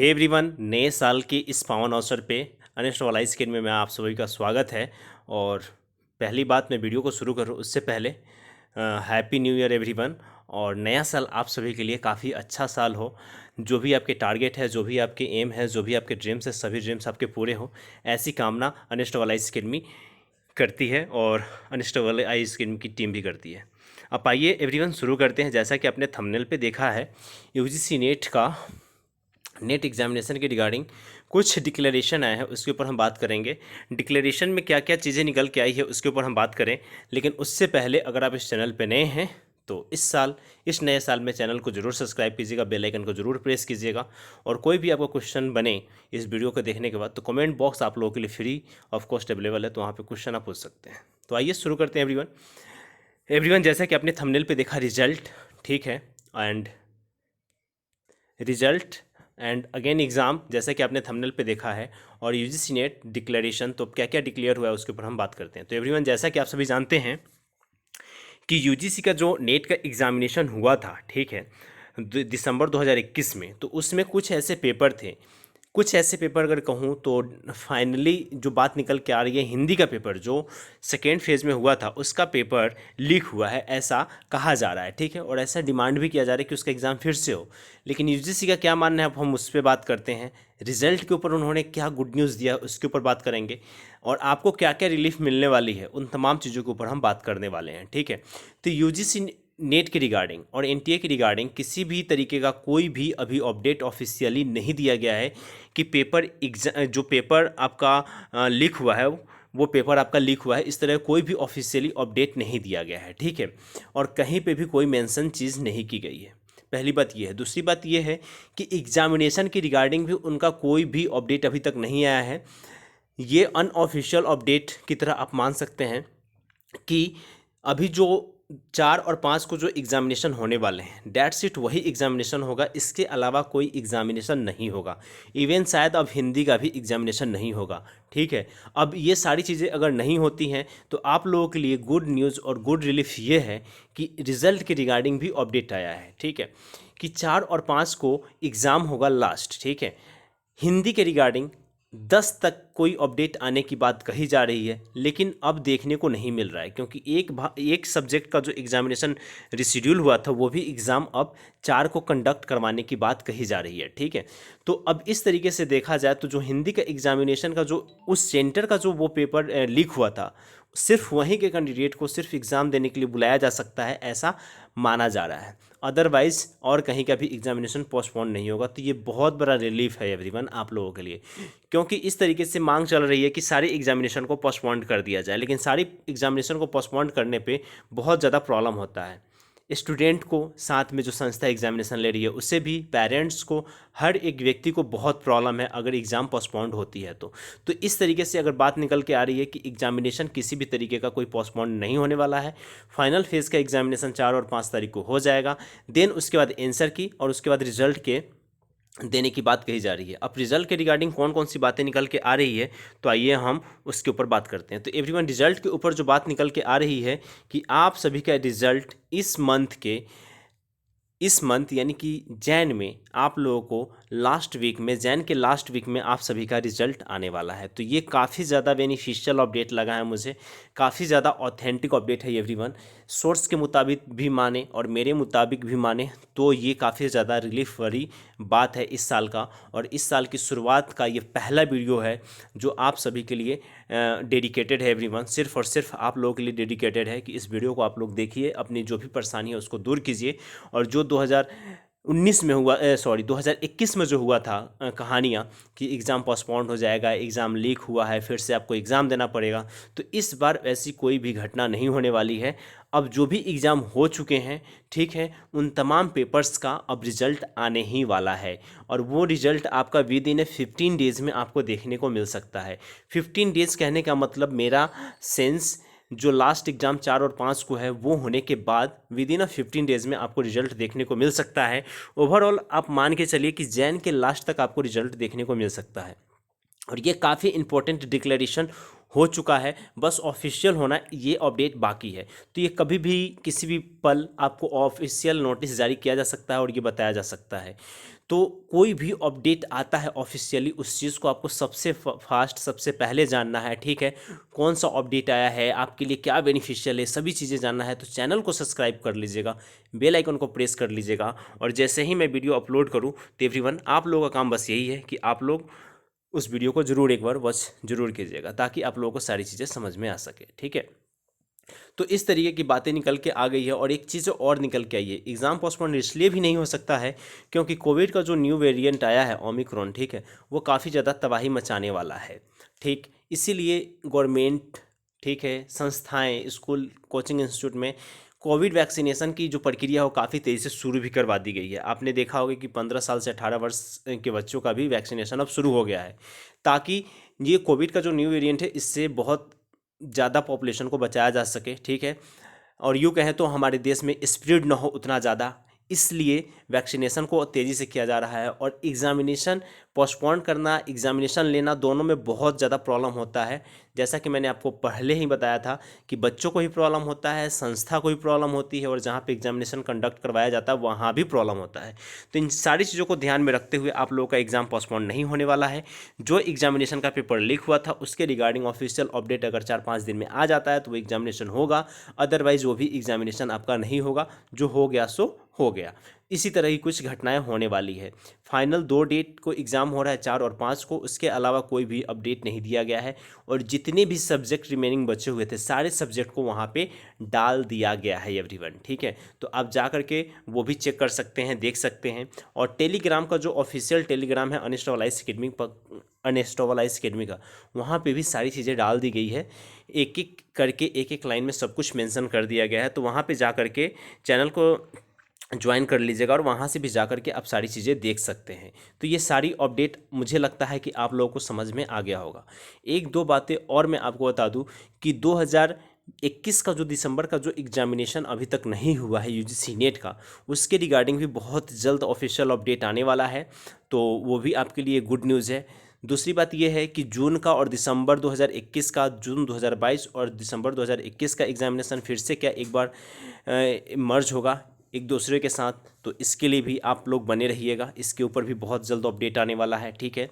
Hey everyone, नए साल के इस पावन अवसर पे अनिस्ट वालाइस अकेडमी में आप सभी का स्वागत है। और पहली बात, मैं वीडियो को शुरू करूँ उससे पहले हैप्पी न्यू ईयर एवरीवन। और नया साल आप सभी के लिए काफ़ी अच्छा साल हो। जो भी आपके टारगेट है, जो भी आपके एम है, जो भी आपके ड्रीम्स है, सभी ड्रीम्स आपके पूरे हो, ऐसी कामना अनिस्ट वालाइस अकेडमी करती है और अनिस्ट वालाइस अकेडमी की टीम भी करती है। अब आइए एवरीवन शुरू करते हैं। जैसा कि आपने थंबनेल पे देखा है, यूजीसी नेट का नेट एग्जामिनेशन के रिगार्डिंग कुछ डिक्लेरेशन आए हैं, उसके ऊपर हम बात करेंगे। डिक्लेरेशन में क्या क्या चीज़ें निकल के आई है उसके ऊपर हम बात करें। लेकिन उससे पहले अगर आप इस चैनल पे नए हैं तो इस नए साल में चैनल को जरूर सब्सक्राइब कीजिएगा, बेल आइकन को जरूर प्रेस कीजिएगा। और कोई भी आपका क्वेश्चन बने इस वीडियो को देखने के बाद तो कमेंट बॉक्स आप लोगों के लिए फ्री ऑफ कॉस्ट अवेलेबल है, तो वहाँ पर क्वेश्चन आप पूछ सकते हैं। तो आइए शुरू करते हैं एवरीवन जैसा कि आपने थंबनेल पे देखा रिजल्ट, ठीक है, and result and again exam जैसा कि आपने थंबनेल पे देखा है। और यूजीसी नेट डिक्लेरेशन, तो क्या क्या डिक्लेयर हुआ है उसके ऊपर हम बात करते हैं। तो एवरीवन जैसा कि आप सभी जानते हैं कि यूजीसी का जो नेट का एग्ज़ामिनेशन हुआ था, ठीक है, दिसंबर 2021 में, तो उसमें कुछ ऐसे पेपर अगर कहूँ तो फाइनली जो बात निकल के आ रही है, हिंदी का पेपर जो सेकेंड फेज़ में हुआ था उसका पेपर लीक हुआ है, ऐसा कहा जा रहा है, ठीक है। और ऐसा डिमांड भी किया जा रहा है कि उसका एग्ज़ाम फिर से हो। लेकिन यूजीसी का क्या मानना है, अब हम उस पर बात करते हैं। रिजल्ट के ऊपर उन्होंने क्या गुड न्यूज़ दिया उसके ऊपर बात करेंगे, और आपको क्या क्या रिलीफ मिलने वाली है उन तमाम चीज़ों के ऊपर हम बात करने वाले हैं, ठीक है। तो यूजीसी नेट के रिगार्डिंग और एनटीए के रिगार्डिंग किसी भी तरीके का कोई भी अभी अपडेट ऑफिशियली नहीं दिया गया है कि जो पेपर आपका लीक हुआ है वो पेपर आपका लीक हुआ है, इस तरह कोई भी ऑफिशियली अपडेट नहीं दिया गया है, ठीक है। और कहीं पे भी कोई मेंशन चीज़ नहीं की गई है। पहली बात ये है। दूसरी बात ये है कि एग्जामिनेशन की रिगार्डिंग भी उनका कोई भी अपडेट अभी तक नहीं आया है। ये अनऑफिशियल अपडेट की तरह आप मान सकते हैं कि अभी जो 4 और 5 को जो एग्ज़ामिनेशन होने वाले हैं, डेट्स इट, वही एग्ज़ामिनेशन होगा। इसके अलावा कोई एग्ज़ामिनेशन नहीं होगा। इवन शायद अब हिंदी का भी एग्ज़ामिनेशन नहीं होगा, ठीक है। अब ये सारी चीज़ें अगर नहीं होती हैं तो आप लोगों के लिए गुड न्यूज़ और गुड रिलीफ ये है कि रिज़ल्ट के रिगार्डिंग भी अपडेट आया है, ठीक है, कि 4 और 5 को एग्ज़ाम होगा लास्ट, ठीक है। हिंदी के रिगार्डिंग 10 तक कोई अपडेट आने की बात कही जा रही है, लेकिन अब देखने को नहीं मिल रहा है, क्योंकि एक सब्जेक्ट का जो एग्जामिनेशन रिशेड्यूल हुआ था वो भी एग्ज़ाम अब 4 को कंडक्ट करवाने की बात कही जा रही है, ठीक है। तो अब इस तरीके से देखा जाए तो जो हिंदी का एग्जामिनेशन का जो उस सेंटर का जो वो पेपर लीक हुआ था, सिर्फ वहीं के कैंडिडेट को सिर्फ एग्ज़ाम देने के लिए बुलाया जा सकता है, ऐसा माना जा रहा है। अदरवाइज़ और कहीं का भी एग्जामिनेशन पोस्टपोन नहीं होगा। तो ये बहुत बड़ा रिलीफ है एवरीवन आप लोगों के लिए, क्योंकि इस तरीके से मांग चल रही है कि सारे एग्जामिनेशन को पोस्टपोन कर दिया जाए। लेकिन सारी एग्जामिनेशन को पोस्टपोन करने पे बहुत ज़्यादा प्रॉब्लम होता है स्टूडेंट को, साथ में जो संस्था एग्जामिनेशन ले रही है उससे भी, पेरेंट्स को, हर एक व्यक्ति को बहुत प्रॉब्लम है अगर एग्ज़ाम पोस्टपोन्ड होती है तो इस तरीके से अगर बात निकल के आ रही है कि एग्जामिनेशन किसी भी तरीके का कोई पोस्टपोन्ड नहीं होने वाला है। फाइनल फेज़ का एग्जामिनेशन 4 और 5 तारीख को हो जाएगा। देन उसके बाद आंसर की और उसके बाद रिजल्ट के देने की बात कही जा रही है। अब रिजल्ट के रिगार्डिंग कौन कौन सी बातें निकल के आ रही है तो आइए हम उसके ऊपर बात करते हैं। तो एवरीवन रिजल्ट के ऊपर जो बात निकल के आ रही है कि आप सभी का रिजल्ट इस मंथ यानी कि जैन में आप लोगों को जैन के लास्ट वीक में आप सभी का रिजल्ट आने वाला है। तो ये काफ़ी ज़्यादा बेनिफिशियल अपडेट लगा है मुझे, काफ़ी ज़्यादा ऑथेंटिक अपडेट है एवरीवन। सोर्स के मुताबिक भी माने और मेरे मुताबिक भी माने तो ये काफ़ी ज़्यादा रिलीफ वाली बात है इस साल का। और इस साल की शुरुआत का ये पहला वीडियो है जो आप सभी के लिए डेडिकेटेड है एवरीवन, सिर्फ और सिर्फ आप लोगों के लिए डेडिकेटेड है कि इस वीडियो को आप लोग देखिए, अपनी जो भी परेशानी है उसको दूर कीजिए। और जो 2021 में जो हुआ था कहानियाँ कि एग्ज़ाम पोस्टपोन्ड हो जाएगा, एग्ज़ाम लीक हुआ है, फिर से आपको एग्ज़ाम देना पड़ेगा, तो इस बार ऐसी कोई भी घटना नहीं होने वाली है। अब जो भी एग्ज़ाम हो चुके हैं, ठीक है, उन तमाम पेपर्स का अब रिज़ल्ट आने ही वाला है। और वो रिज़ल्ट आपका विद इन 15 डेज़ में आपको देखने को मिल सकता है। 15 डेज़ कहने का मतलब मेरा सेंस जो लास्ट एग्ज़ाम 4 और 5 को है वो होने के बाद विद इन 15 डेज़ में आपको रिजल्ट देखने को मिल सकता है। ओवरऑल आप मान के चलिए कि जैन के लास्ट तक आपको रिजल्ट देखने को मिल सकता है। और ये काफ़ी इंपॉर्टेंट डिक्लेरेशन हो चुका है, बस ऑफिशियल होना ये अपडेट बाकी है। तो ये कभी भी किसी भी पल आपको ऑफिशियल नोटिस जारी किया जा सकता है और ये बताया जा सकता है। तो कोई भी अपडेट आता है ऑफिशियली, उस चीज़ को आपको सबसे फास्ट सबसे पहले जानना है, ठीक है। कौन सा अपडेट आया है, आपके लिए क्या बेनिफिशियल है, सभी चीज़ें जानना है तो चैनल को सब्सक्राइब कर लीजिएगा, बेल आइकन को प्रेस कर लीजिएगा। और जैसे ही मैं वीडियो अपलोड करूँ तो एवरीवन, आप लोगों का काम बस यही है कि आप लोग उस वीडियो को ज़रूर एक बार वॉच ज़रूर कीजिएगा, ताकि आप लोगों को सारी चीज़ें समझ में आ सके, ठीक है। तो इस तरीके की बातें निकल के आ गई है। और एक चीज़ और निकल के आई है, एग्ज़ाम पोस्टपोन इसलिए भी नहीं हो सकता है क्योंकि कोविड का जो न्यू वेरिएंट आया है ओमिक्रॉन, ठीक है, वो काफ़ी ज़्यादा तबाही मचाने वाला है, ठीक। इसीलिए गवर्नमेंट, ठीक है, संस्थाएं, स्कूल, कोचिंग इंस्टीट्यूट में कोविड वैक्सीनेशन की जो प्रक्रिया हो काफ़ी तेज़ी से शुरू भी करवा दी गई है। आपने देखा होगा कि 15 साल से 18 वर्ष के बच्चों का भी वैक्सीनेशन अब शुरू हो गया है, ताकि ये कोविड का जो न्यू वेरिएंट है इससे बहुत ज़्यादा पॉपुलेशन को बचाया जा सके, ठीक है। और यूँ कहें तो हमारे देश में स्प्रेड ना हो उतना ज़्यादा, इसलिए वैक्सीनेशन को तेज़ी से किया जा रहा है। और एग्ज़ामिनेशन पोस्टपोन करना, एग्ज़ामिनेशन लेना, दोनों में बहुत ज़्यादा प्रॉब्लम होता है। जैसा कि मैंने आपको पहले ही बताया था कि बच्चों को भी प्रॉब्लम होता है, संस्था को भी प्रॉब्लम होती है, और जहाँ पे एग्ज़ामिनेशन कंडक्ट करवाया जाता है वहाँ भी प्रॉब्लम होता है। तो इन सारी चीज़ों को ध्यान में रखते हुए आप लोगों का एग्ज़ाम पोस्टपोन नहीं होने वाला है। जो एग्ज़ामिनेशन का पेपर लीक हुआ था उसके रिगार्डिंग ऑफिशियल अपडेट अगर 4-5 दिन में आ जाता है तो वो एग्ज़ामिनेशन होगा, अदरवाइज़ वो भी एग्ज़ामिनेशन आपका नहीं होगा। जो हो गया सो हो गया। इसी तरह की कुछ घटनाएं होने वाली है। फाइनल 2 डेट को एग्ज़ाम हो रहा है, 4 और 5 को, उसके अलावा कोई भी अपडेट नहीं दिया गया है। और जितने भी सब्जेक्ट रिमेनिंग बचे हुए थे सारे सब्जेक्ट को वहाँ पे डाल दिया गया है एवरीवन, ठीक है। तो आप जा कर के वो भी चेक कर सकते हैं, देख सकते हैं। और टेलीग्राम का जो ऑफिशियल टेलीग्राम है अनस्टॉबलाइज अकेडमी का, वहाँ पे भी सारी चीज़ें डाल दी गई है। एक एक करके एक एक लाइन में सब कुछ मेंशन कर दिया गया है। तो वहाँ पे जा कर के चैनल को ज्वाइन कर लीजिएगा और वहाँ से भी जा कर के आप सारी चीज़ें देख सकते हैं। तो ये सारी अपडेट मुझे लगता है कि आप लोगों को समझ में आ गया होगा। एक दो बातें और मैं आपको बता दूं कि 2021 का जो दिसंबर का जो एग्जामिनेशन अभी तक नहीं हुआ है यूजीसी नेट का, उसके रिगार्डिंग भी बहुत जल्द ऑफिशियल अपडेट आने वाला है। तो वो भी आपके लिए गुड न्यूज़ है। दूसरी बात यह है कि जून का और दिसंबर 2021 का, जून 2022 और दिसंबर 2021 का एग्जामिनेशन फिर से क्या एक बार मर्ज होगा एक दूसरे के साथ। तो इसके लिए भी आप लोग बने रहिएगा, इसके ऊपर भी बहुत जल्द अपडेट आने वाला है, ठीक है।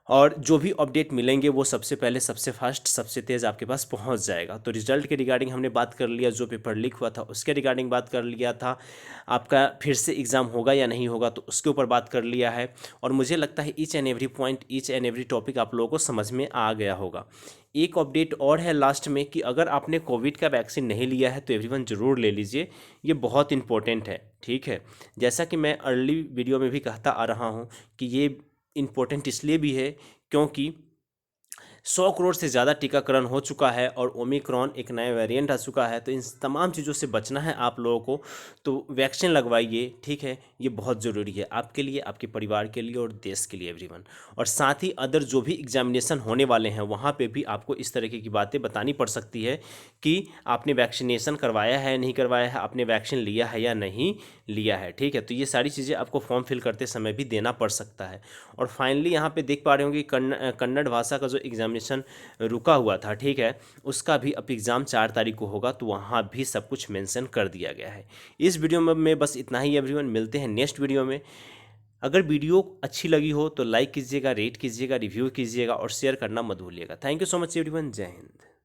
और जो भी अपडेट मिलेंगे वो सबसे पहले, सबसे फास्ट, सबसे तेज़ आपके पास पहुंच जाएगा। तो रिजल्ट के रिगार्डिंग हमने बात कर लिया, जो पेपर लीक हुआ था उसके रिगार्डिंग बात कर लिया था, आपका फिर से एग्ज़ाम होगा या नहीं होगा तो उसके ऊपर बात कर लिया है। और मुझे लगता है each and every point, each and every topic आप लोगों को समझ में आ गया होगा। एक अपडेट और है लास्ट में कि अगर आपने कोविड का वैक्सीन नहीं लिया है तो एवरीवन ज़रूर ले लीजिए, ये बहुत इंपॉर्टेंट है, ठीक है। जैसा कि मैं अर्ली वीडियो में भी कहता आ रहा हूँ कि ये इम्पोर्टेंट इसलिए भी है क्योंकि 100 करोड़ से ज़्यादा टीकाकरण हो चुका है और ओमिक्रॉन एक नया वेरिएंट आ चुका है। तो इन तमाम चीज़ों से बचना है आप लोगों को, तो वैक्सीन लगवाइए, ठीक है। ये बहुत ज़रूरी है आपके लिए, आपके परिवार के लिए और देश के लिए एवरीवन। और साथ ही अदर जो भी एग्जामिनेशन होने वाले हैं वहाँ पे भी आपको इस तरीके की बातें बतानी पड़ सकती है कि आपने वैक्सीनेशन करवाया है नहीं करवाया है, आपने वैक्सीन लिया है या नहीं लिया है, ठीक है। तो ये सारी चीज़ें आपको फॉर्म फिल करते समय भी देना पड़ सकता है। और फाइनली यहाँ पे देख पा रहे होंगे कन्नड़ भाषा का जो एग्जामिनेशन रुका हुआ था, ठीक है, उसका भी अब एग्ज़ाम 4 तारीख को होगा। तो वहाँ भी सब कुछ मेंशन कर दिया गया है। इस वीडियो में बस इतना ही एवरीवन, मिलते हैं नेक्स्ट वीडियो में। अगर वीडियो अच्छी लगी हो तो लाइक कीजिएगा, रेट कीजिएगा, रिव्यू कीजिएगा और शेयर करना मत भूलिएगा। Thank you so much everyone, जय हिंद।